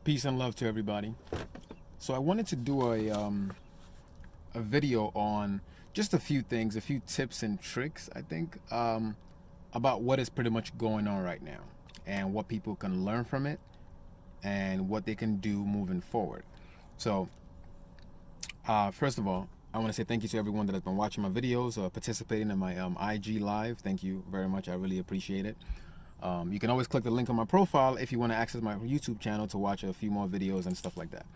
Peace and love to everybody. So I wanted to do a video on just a few things, a few tips and tricks. I think about what is pretty much going on right now and what people can learn from it and what they can do moving forward. So first of all, I want to say thank you to everyone that has been watching my videos or participating in my IG live. Thank you very much. I really appreciate it. You can always click the link on my profile if you want to access my YouTube channel to watch a few more videos and stuff like that.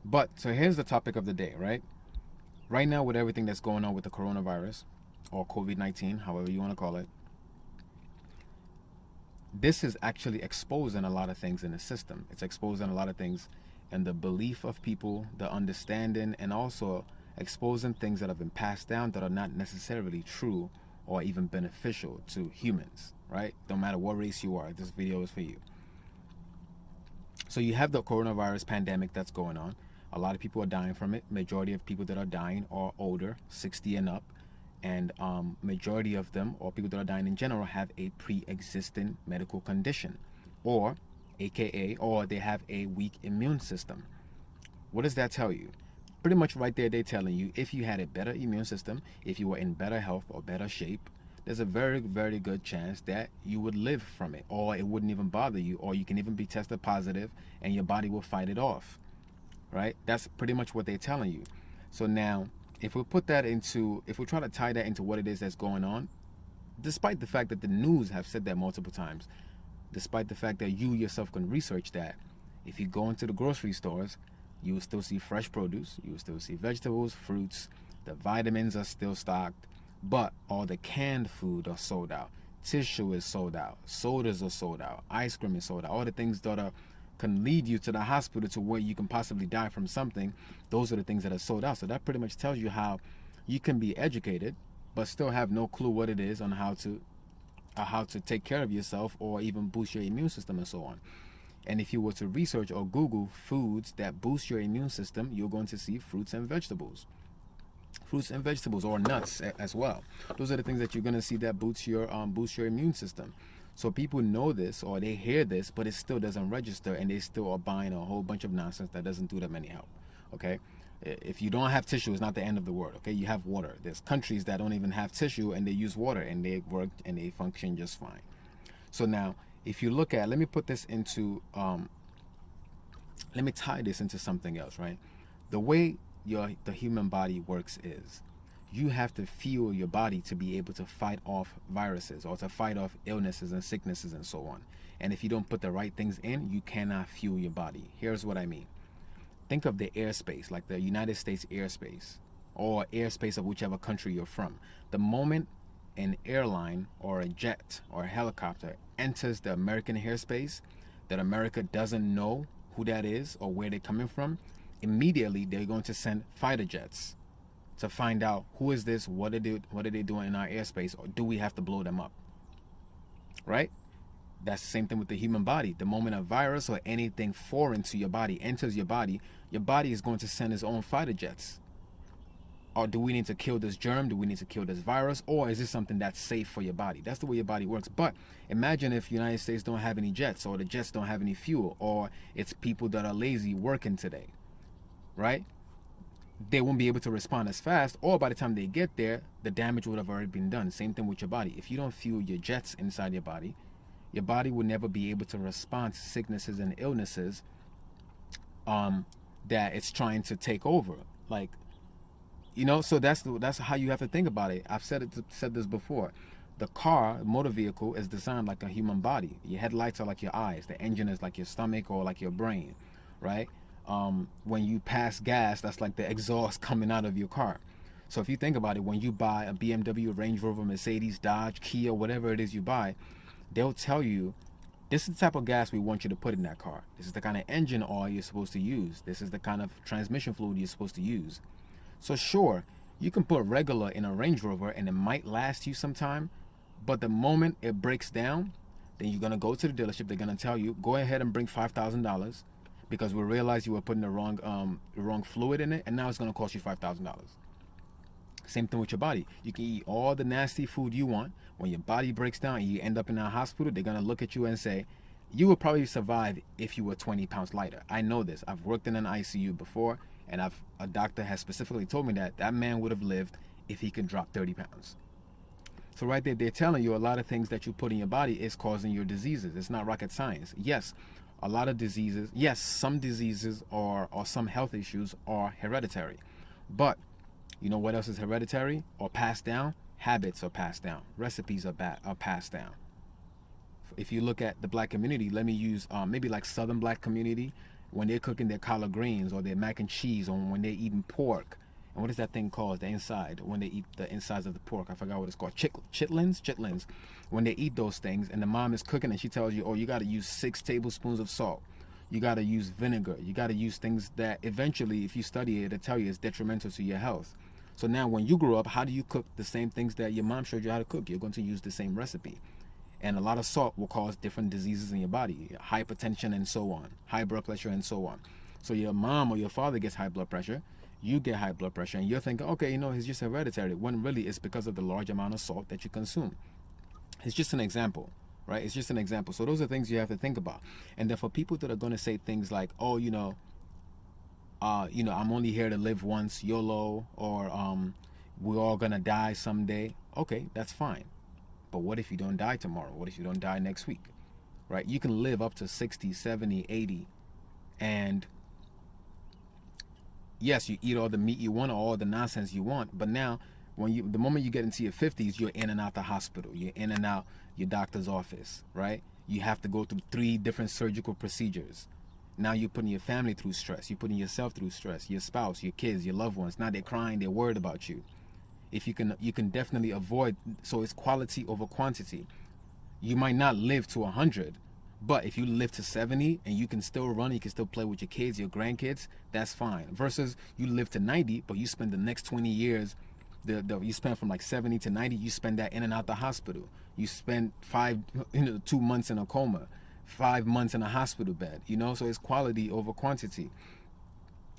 But so here's the topic of the day, right? Right now, with everything that's going on with the coronavirus or COVID-19, however you want to call it, this is actually exposing a lot of things in the system. It's exposing a lot of things in the belief of people, the understanding, and also exposing things that have been passed down that are not necessarily true or even beneficial to humans, right? No matter what race you are, this video is for you. So you have the coronavirus pandemic that's going on. A lot of people are dying from it. Majority of people that are dying are older, 60 and up. And majority of them, or people that are dying in general, have a pre-existing medical condition, or AKA, or they have a weak immune system. What does that tell you? Pretty much right there, they're telling you if you had a better immune system, if you were in better health or better shape, there's a very, very good chance that you would live from it, or it wouldn't even bother you, or you can even be tested positive and your body will fight it off, right? That's pretty much what they're telling you. So now, if we try to tie that into what it is that's going on, despite the fact that the news have said that multiple times, despite the fact that you yourself can research that, if you go into the grocery stores, you will still see fresh produce, you will still see vegetables, fruits, the vitamins are still stocked, but all the canned food are sold out. Tissue is sold out, sodas are sold out, ice cream is sold out, all the things that can lead you to the hospital to where you can possibly die from something, those are the things that are sold out. So that pretty much tells you how you can be educated but still have no clue what it is on how to take care of yourself or even boost your immune system and so on. And if you were to research or Google foods that boost your immune system, you're going to see fruits and vegetables or nuts as well. Those are the things that you're going to see that boost your immune system. So people know this or they hear this, but it still doesn't register, and they still are buying a whole bunch of nonsense that doesn't do them any help. Okay, if you don't have tissue, it's not the end of the world. Okay, you have water. There's countries that don't even have tissue and they use water and they work and they function just fine. So now, if you look at, let me put this into, let me tie this into something else, right? The way the human body works is you have to fuel your body to be able to fight off viruses or to fight off illnesses and sicknesses and so on. And if you don't put the right things in, you cannot fuel your body. Here's what I mean. Think of the airspace, like the United States airspace or airspace of whichever country you're from. The moment an airline or a jet or a helicopter enters the American airspace that America doesn't know who that is or where they're coming from, immediately they're going to send fighter jets to find out who is this, what are they doing in our airspace, or do we have to blow them up, right? That's the same thing with the human body. The moment a virus or anything foreign to your body enters your body is going to send its own fighter jets. Or do we need to kill this germ? Do we need to kill this virus? Or is this something that's safe for your body? That's the way your body works. But imagine if the United States don't have any jets, or the jets don't have any fuel, or it's people that are lazy working today, right? They won't be able to respond as fast, or by the time they get there, the damage would have already been done. Same thing with your body. If you don't fuel your jets inside your body will never be able to respond to sicknesses and illnesses that it's trying to take over. Like, so that's how you have to think about it. I've said this before. The motor vehicle is designed like a human body. Your headlights are like your eyes. The engine is like your stomach or like your brain, right? When you pass gas, that's like the exhaust coming out of your car. So if you think about it, when you buy a BMW, Range Rover, Mercedes, Dodge, Kia, whatever it is you buy, they'll tell you, this is the type of gas we want you to put in that car. This is the kind of engine oil you're supposed to use. This is the kind of transmission fluid you're supposed to use. So sure, you can put regular in a Range Rover and it might last you some time, but the moment it breaks down, then you're going to go to the dealership. They're going to tell you, go ahead and bring $5,000 because we realized you were putting the wrong fluid in it, and now it's going to cost you $5,000. Same thing with your body. You can eat all the nasty food you want. When your body breaks down and you end up in a hospital, they're going to look at you and say, You would probably survive if you were 20 pounds lighter. I know this. I've worked in an ICU before, and a doctor has specifically told me that that man would have lived if he could drop 30 pounds. So right there, they're telling you a lot of things that you put in your body is causing your diseases. It's not rocket science. Yes, a lot of diseases. Yes, some diseases or some health issues are hereditary. But you know what else is hereditary or passed down? Habits are passed down. Recipes are passed down. If you look at the black community, let me use maybe like southern black community, when they're cooking their collard greens or their mac and cheese, or when they're eating pork. And what is that thing called? The inside, when they eat the insides of the pork. I forgot what it's called. Chitlins. When they eat those things and the mom is cooking and she tells you, oh, you got to use 6 tablespoons of salt. You got to use vinegar. You got to use things that eventually, if you study it, it'll tell you it's detrimental to your health. So now when you grow up, how do you cook the same things that your mom showed you how to cook? You're going to use the same recipe. And a lot of salt will cause different diseases in your body, hypertension and so on, high blood pressure and so on. So your mom or your father gets high blood pressure, you get high blood pressure, and you're thinking, okay, you know, it's just hereditary, when really it's because of the large amount of salt that you consume. It's just an example, right? It's just an example. So those are things you have to think about. And then for people that are going to say things like, oh, I'm only here to live once, YOLO, or we're all going to die someday. Okay, that's fine. But what if you don't die tomorrow? What if you don't die next week? Right? You can live up to 60, 70, 80. And yes, you eat all the meat you want or all the nonsense you want. But now, the moment you get into your 50s, you're in and out the hospital. You're in and out your doctor's office, right? You have to go through 3 different surgical procedures. Now you're putting your family through stress. You're putting yourself through stress. Your spouse, your kids, your loved ones. Now they're crying. They're worried about you. If you can definitely avoid. So it's quality over quantity. You might not live to 100, but if you live to 70 and you can still run, you can still play with your kids, your grandkids, that's fine. Versus you live to 90, but you spend the next 20 years, you spend from like 70 to 90, you spend that in and out the hospital. You spend 2 months in a coma, 5 months in a hospital bed. So it's quality over quantity.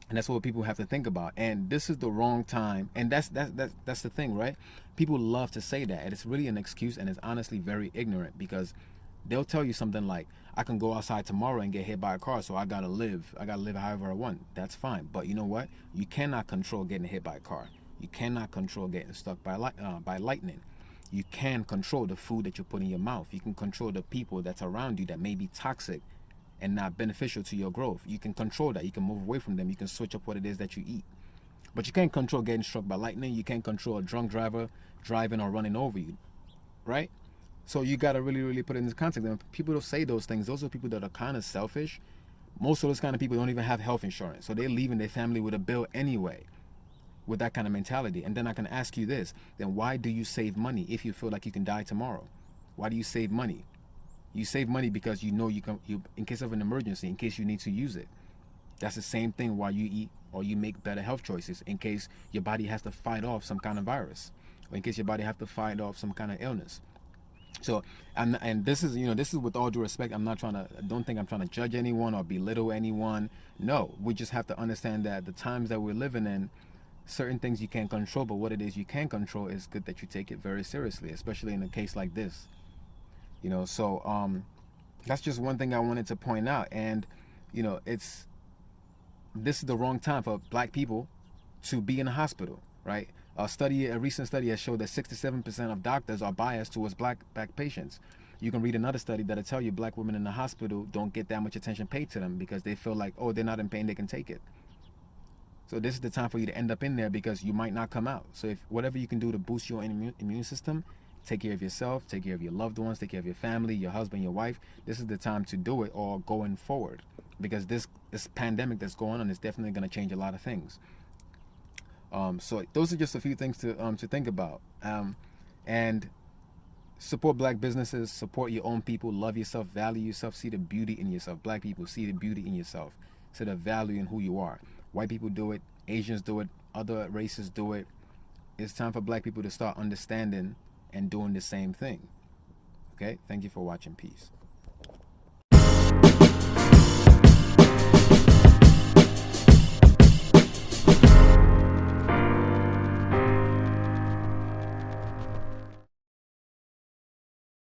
And that's what people have to think about. And this is the wrong time. And that's the thing, right? People love to say that. And it's really an excuse, and it's honestly very ignorant, because they'll tell you something like, I can go outside tomorrow and get hit by a car, so I gotta live however I want. That's fine. But you know what? You cannot control getting hit by a car. You cannot control getting struck by lightning. You can control the food that you put in your mouth. You can control the people that's around you that may be toxic and not beneficial to your growth. You can control that. You can move away from them. You can switch up what it is that you eat. But you can't control getting struck by lightning. You can't control a drunk driver driving or running over you, right? So you got to really, really put it into context. And people don't say those things. Those are people that are kind of selfish. Most of those kind of people don't even have health insurance. So they're leaving their family with a bill anyway, with that kind of mentality. And then I can ask you this, then why do you save money if you feel like you can die tomorrow? Why do you save money? You save money because you know you in case of an emergency, in case you need to use it. That's the same thing why you eat or you make better health choices, in case your body has to fight off some kind of virus, or in case your body has to fight off some kind of illness. So, and this is with all due respect. Don't think I'm trying to judge anyone or belittle anyone. No, we just have to understand that the times that we're living in, certain things you can't control, but what it is you can control, is good that you take it very seriously, especially in a case like this. So that's just one thing I wanted to point out. And this is the wrong time for black people to be in a hospital, right? A recent study has showed that 67% of doctors are biased towards black patients. You can read another study that'll tell you black women in the hospital don't get that much attention paid to them, because they feel like, oh, they're not in pain, they can take it. So this is the time for you to end up in there, because you might not come out. So if whatever you can do to boost your immune system, take care of yourself, take care of your loved ones, take care of your family, your husband, your wife. This is the time to do it, or going forward, because this pandemic that's going on is definitely going to change a lot of things. So those are just a few things to think about. And support black businesses, support your own people, love yourself, value yourself, see the beauty in yourself. Black people, see the beauty in yourself, see the value in who you are. White people do it, Asians do it, other races do it. It's time for black people to start understanding and doing the same thing. Okay, thank you for watching. Peace.